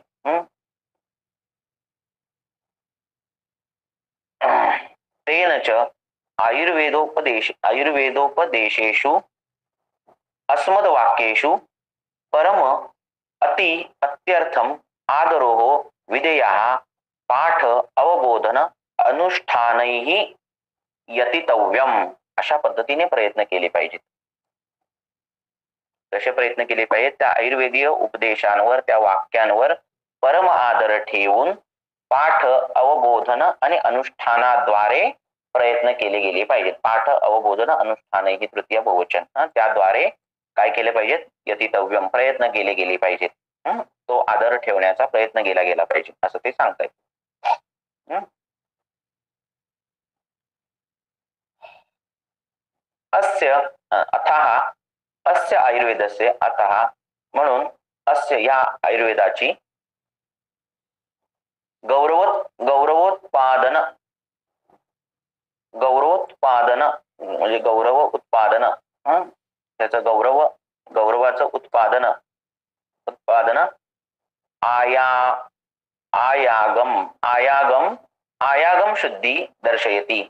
[SPEAKER 1] तेन च आयुर्वेदोपदेशेषु अस्मद्वाक्येषु परम अति अत्यर्थम आदरोह विधेयः पाठ अवबोधन अनुष्ठानैः यतितव्यम. अशा पद्धतीने प्रयत्न केले पाहिजेत. कसे प्रयत्न केले पाहिजेत? त्या आयुर्वेदीय उपदेशांवर, त्या वाक्यांवर परम आदर ठेवून पाठ अवबोधन आणि अनुष्ठानाद्वारे प्रयत्न केले गेले पाहिजेत. पाठ अवबोधन अनुष्ठान ही तृतीय बहुवचन. त्याद्वारे काय केले पाहिजेत? यतितव्यम, प्रयत्न केले गेले पाहिजेत. तो आदर ठेवण्याचा प्रयत्न केला गेला पाहिजे असं ते सांगतायत. अस्य अथः अस्य आयुर्वेदस्य अतः, म्हणून अस्य या आयुर्वेदाची गौरवोत्पादन म्हणजे गौरव उत्पादन, त्याचं गौरवाचं उत्पादन आयागम शुद्धी दर्शयती.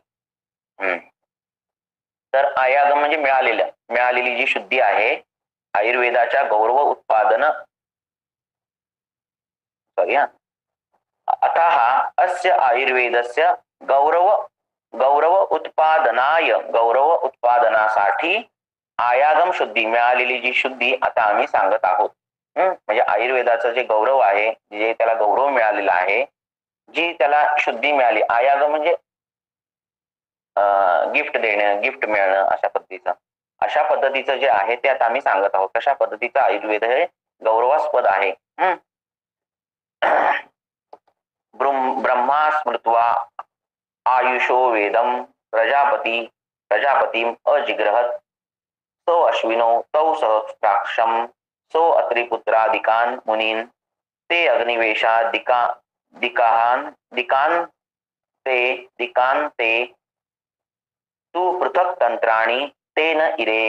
[SPEAKER 1] तर आयागम म्हणजे मिळालेली जी शुद्धी आहे, आयुर्वेदाच्या गौरव उत्पादन अतः अस्य आयुर्वेदस्य गौरव उत्पादनासाठी आयागम शुद्धी, मिळालेली जी शुद्धी आता आम्ही सांगत आहोत. म्हणजे आयुर्वेदाचं जे गौरव आहे, जे त्याला गौरव मिळालेला आहे, जी त्याला शुद्धी मिळाली, आयागम म्हणजे गिफ्ट देणं, गिफ्ट मिळणं, अशा पद्धतीचं जे आहे ते आता आम्ही सांगत आहोत. कशा पद्धतीचं आयुर्वेद हे गौरवास्पद आहे. ब्रह्मा स्मृत्वा आयुषो वेदम प्रजापतिम अजिग्रहत सो अश्विनो तौ सहस्राक्षम सो अत्रिपुत्रादिकान मुनीन ते अग्निवेशा दिकांते तू पृथक तंत्राणी तेन इरे.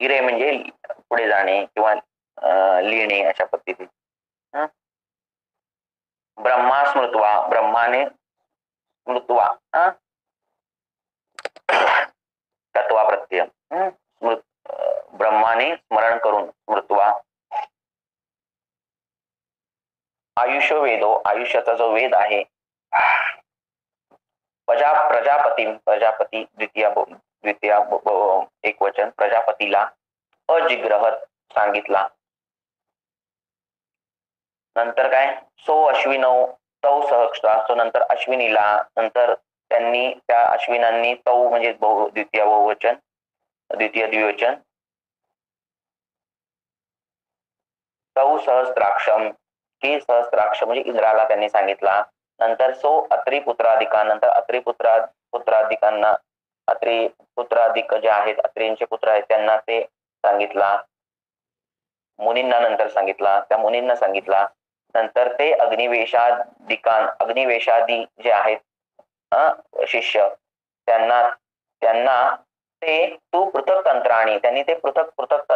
[SPEAKER 1] इरे म्हणजे पुढे जाणे किंवा लिहिणे अशा पद्धतीने. ब्रह्मा स्मृत्वा, ब्रह्माने स्मृत्वा, तत्वा प्रत्यय, ब्रह्माने स्मरण करून, स्मृत्वा. आयुष्य वेदो, आयुष्याचा जो वेद आहे, प्रजापती द्वितीय एक वचन, प्रजापतीला अजिग्रहत सांगितला. नंतर काय? सो अश्विनो तौ सहस्रा, सो नंतर अश्विनीला, नंतर त्यांनी, त्या अश्विनांनी, तौ म्हणजे द्वितीय बहुवचन, द्वितीय द्विवचन, तौ सहस्राक्षम, की सहस्राक्ष म्हणजे इंद्राला त्यांनी सांगितला. नंतर सो अत्रिपुत्रादिका, नंतर अत्रिपुत्रादिकांना, अत्रिपुत्रादिक जे आहेत, अत्रींचे पुत्र आहेत, त्यांना ते सांगितला. मुनींना नंतर सांगितला, त्या मुनींना सांगितला. नंतर ते अग्निवेशादी जे आहेत शिष्य, त्यांना ते तू पृथक तंत्राणी, त्यांनी ते पृथक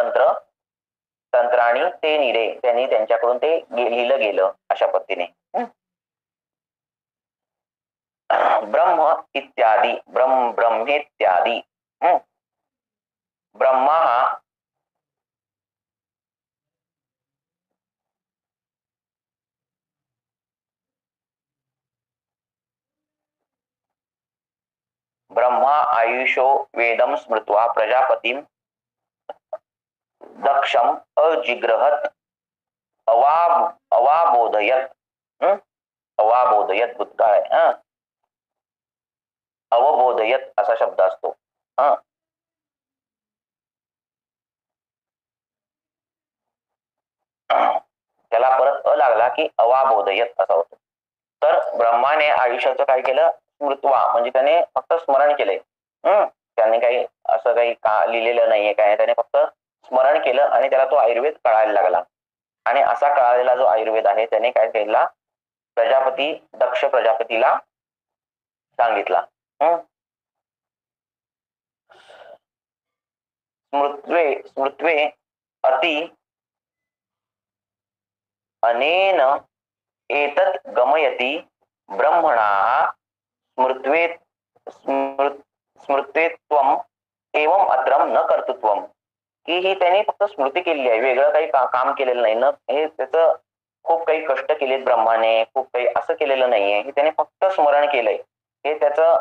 [SPEAKER 1] तंत्राणी ते निरे, त्यांनी त्यांच्याकडून ते लिहिलं गेलं अशा पद्धतीने. ब्रह्मेत्यादी, ब्रह्मा हा ब्रह्मा आयुषो वेदम स्मृत्वा प्रजापतिम दक्षम अजिग्रहत अवाबोधयत, बुद्धाय, अवबोधयत असा शब्द असतो. त्याला परत लागला की अवाबोधयत असा होतो. तर ब्रह्माने आयुष्याचं काय केलं? स्मृत्वा म्हणजे त्याने फक्त स्मरण केले. त्याने काही असं काही लिहिलेलं नाहीये काय, त्याने फक्त स्मरण केलं आणि त्याला तो आयुर्वेद कळायला लागला. आणि असा कळालेला जो आयुर्वेद आहे त्याने काय केला? दक्ष प्रजापतीला सांगितला. स्मृत्वे अति अनेन एतत् गमयति ब्रह्मणा स्मृत्वेत्वम् एवं अत्रम न कर्तृत्वम, की ही त्यांनी फक्त स्मृती केलेली आहे, वेगळं काही काम केलेलं नाही ना, हे त्याचं खूप काही कष्ट केलेत ब्रह्माने, खूप काही असं केलेलं नाहीये, हे त्याने फक्त स्मरण केलंय. हे त्याचं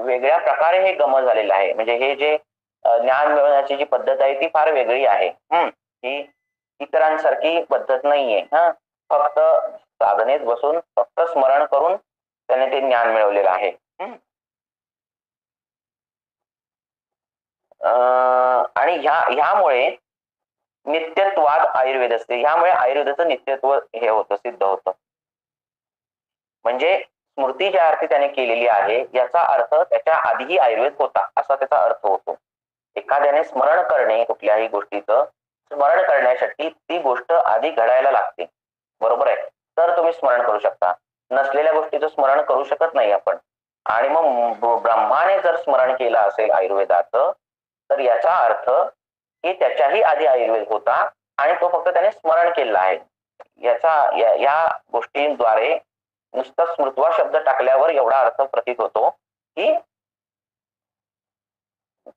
[SPEAKER 1] वेगळ्या प्रकारे हे गम झालेलं आहे. म्हणजे हे जे ज्ञान मिळवण्याची जी पद्धत आहे ती फार वेगळी आहे. ही इतरांसारखी पद्धत नाहीये. फक्त साधनेत बसून फक्त स्मरण करून त्याने ते ज्ञान मिळवलेलं आहे. आणि ह्यामुळे नित्यत्वाद आयुर्वेद असते. ह्यामुळे आयुर्वेदाचं नित्यत्व हे होतं, सिद्ध होतं. म्हणजे स्मृती ज्या अर्थी त्याने केलेली आहे याचा अर्थ त्याच्या आधीही आयुर्वेद होता असा त्याचा अर्थ होतो. एखाद्याने स्मरण करणे, कुठल्याही गोष्टीचं स्मरण करण्यासाठी ती गोष्ट आधी घडायला लागते, बरोबर आहे, तर तुम्ही स्मरण करू शकता. नसलेल्या गोष्टीचं स्मरण करू शकत नाही आपण. आणि मग ब्रह्माने जर स्मरण केलं असेल आयुर्वेदाचं, तर याचा अर्थ की त्याच्याही आधी आयुर्वेद होता आणि तो फक्त त्याने स्मरण केलेला आहे. या गोष्टींद्वारे नुसता स्मृत्वा शब्द टाकल्यावर एवढा अर्थ प्रतीत होतो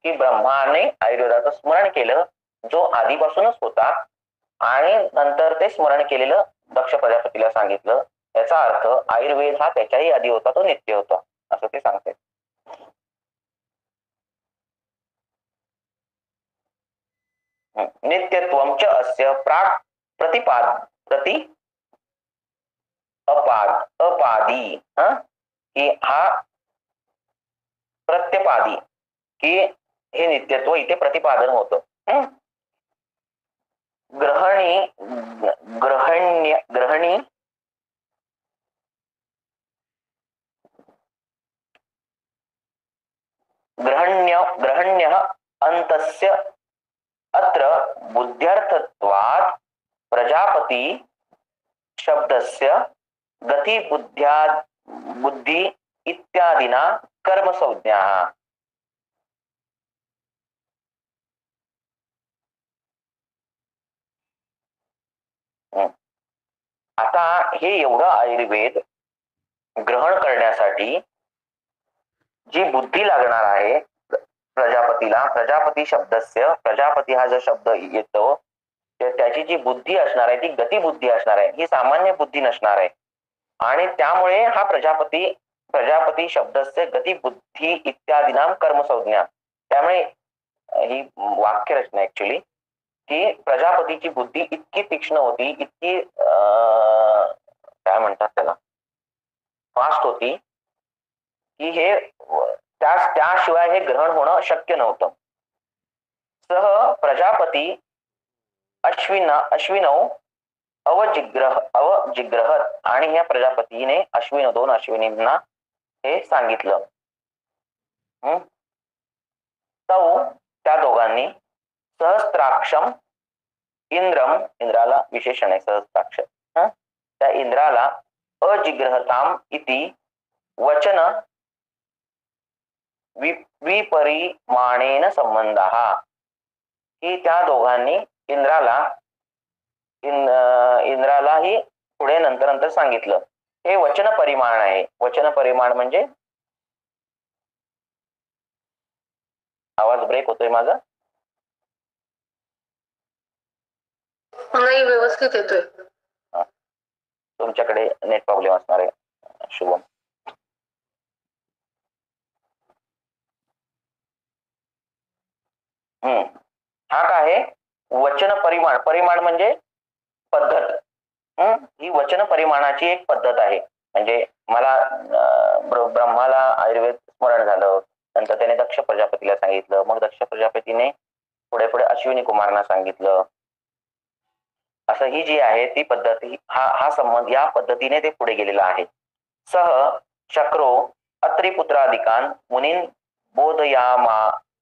[SPEAKER 1] की ब्रह्माने आयुर्वेदाचं स्मरण केलं, जो आधीपासूनच होता, आणि नंतर ते स्मरण केलेलं दक्ष प्रजापतीला सांगितलं. याचा अर्थ आयुर्वेद हा त्याच्याही आधी होता, तो नित्य होता असं ते सांगते. नित्यत्वम च अस्य प्राक् प्रति अपादी, की हा प्रत्यपादी, की हे नित्यत्व इथे प्रतिपादन होतं. ग्रहण्य अंतस्य अत्र बुद्ध्यर्थत्वात् प्रजापति शब्दस्य गति बुद्धि इत्यादिना कर्म संज्ञाः. आता हे एवढं आयुर्वेद ग्रहण करण्यासाठी जी बुद्धी लागणार आहे प्रजापतीला, प्रजापती शब्दस्य, प्रजापती हा जो शब्द येतो त्याची जी बुद्धी असणार आहे ती गतिबुद्धी असणार आहे, ही सामान्य बुद्धी नसणार आहे. आणि त्यामुळे हा प्रजापती शब्दस्य गतिबुद्धी इत्यादिनाम कर्मसंज्ञा, त्यामुळे ही वाक्यरचना ऍक्च्युली की प्रजापतीची बुद्धी इतकी तीक्ष्ण होती, इतकी काय म्हणतात त्याला, फास्ट होती की हे त्याशिवाय हे ग्रहण होणं शक्य नव्हतं. सह प्रजापती अश्विनौ अवजिग्रहत, आणि ह्या प्रजापतीने दोन अश्विनींना हे सांगितलं. त्या दोघांनी सहस्त्राक्षम इंद्राला विशेषण आहे सहस्त्राक्ष, त्या इंद्राला अजिग्रहताम इति वचन विपरिमाणेन संबंधः, की त्या दोघांनी इंद्रालाही पुढे नंतर सांगितलं. हे वचन परिमाण आहे. वचन परिमाण म्हणजे, आवाज ब्रेक होतोय माझा?
[SPEAKER 2] नाही, व्यवस्थित येतोय.
[SPEAKER 1] तुमच्याकडे नेट प्रॉब्लेम असणार आहे शुभम. हा काय आहे वचन परिमाण म्हणजे पद्धत. ही वचन परिमाणाची एक पद्धत आहे. म्हणजे मला ब्रह्माला आयुर्वेद स्मरण झालं, नंतर त्याने दक्ष प्रजापतीला सांगितलं, मग दक्ष प्रजापतीने पुढे अश्विनी कुमारांना सांगितलं. असं ही जी आहे ती पद्धती, हा संबंध या पद्धतीने ते पुढे गेलेला आहे. सह शक्रो अत्रिपुत्रादिकान मुनीन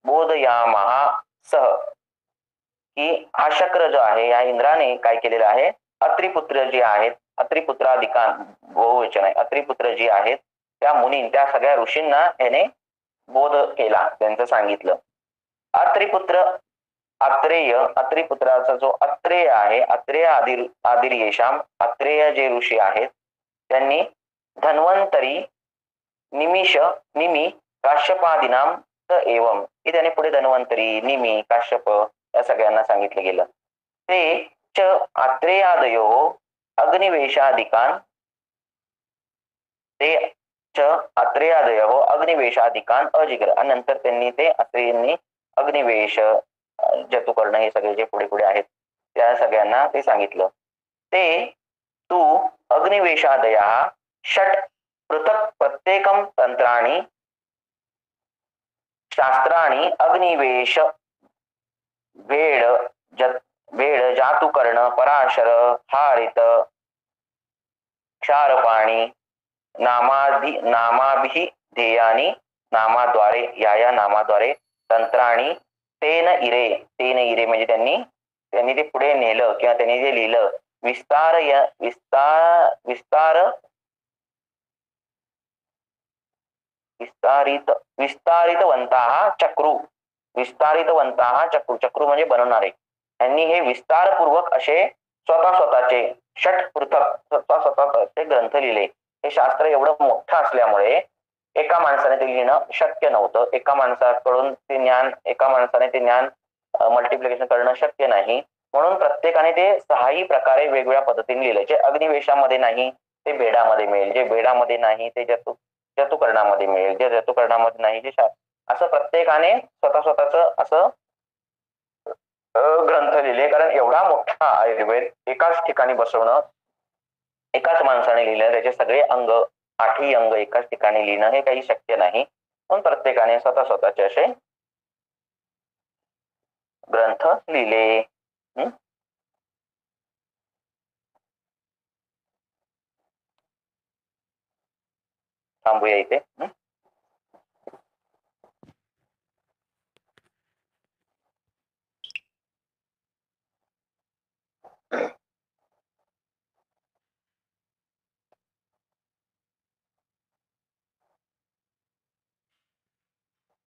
[SPEAKER 1] बोधयामहा सह, की हा शक्र जो आहे या इंद्राने काय केलेलं आहे, अत्रिपुत्र जे आहेत, अत्रिपुत्रादिकान बहुवचन आहे, अत्रिपुत्र जे आहेत त्या मुनी, त्या सगळ्या ऋषींना याने बोध केला, त्यांचं सांगितलं. अत्रेपुत्राचा जो अत्रेय आहे, अत्रेय आदिर्येषाम, अत्रेय जे ऋषी आहेत त्यांनी धन्वंतरी निमी काश्यपादिनाम तर एवम की त्याने पुढे धन्वंतरी, निमी, काश्यप या सगळ्यांना सांगितलं गेलं. ते च आत्रेयादयो अग्निवेशाधिकान ते च अत्रेयादयो अग्निवेशाधिकान अजिग्र आणि नंतर त्यांनी ते अत्रेयांनी अग्निवेश जतुकर्ण हे सगळे जे पुढे पुढे आहेत त्या सगळ्यांना ते सांगितलं. ते तू अग्निवेशादया षट पृथक प्रत्येकम तंत्राणी शास्त्राणी अग्निवेश वेड वेड जातुकर्ण पराशर हारित क्षारपाणी नामाभिधेयानी नामाद्वारे या नामाद्वारे तंत्राणी तेन इरे म्हणजे त्यांनी ते पुढे नेलं किंवा त्यांनी जे लिहिलं चक्रू म्हणजे बनवणारे यांनी हे विस्तारपूर्वक असे स्वतःचे षट पृथक स्वतःचे ग्रंथ लिहिले. हे शास्त्र एवढं मोठं असल्यामुळे एका माणसाने ते लिहिणं शक्य नव्हतं. एका माणसाने ते ज्ञान मल्टिप्लिकेशन करणं शक्य नाही. म्हणून प्रत्येकाने ते सहाही प्रकारे वेगवेगळ्या पद्धतीने लिहिले. जे अग्निवेशामध्ये नाही ते भेडामध्ये मिळेल, जे भेडामध्ये नाही ते जतुकर्णामध्ये मिळेल, जे जतुकर्णामध्ये नाही ते असं प्रत्येकाने स्वतःच असं ग्रंथ लिहिले. कारण एवढा मोठा आयुर्वेद एकाच ठिकाणी बसवणं, एकाच माणसाने लिहिलं, त्याचे सगळे अंग 8ही अंग एकाच ठिकाणी लिहिणं हे काही शक्य नाही. म्हणून प्रत्येकाने स्वतःचे असे ग्रंथ लिहिले. थांबूया इथे.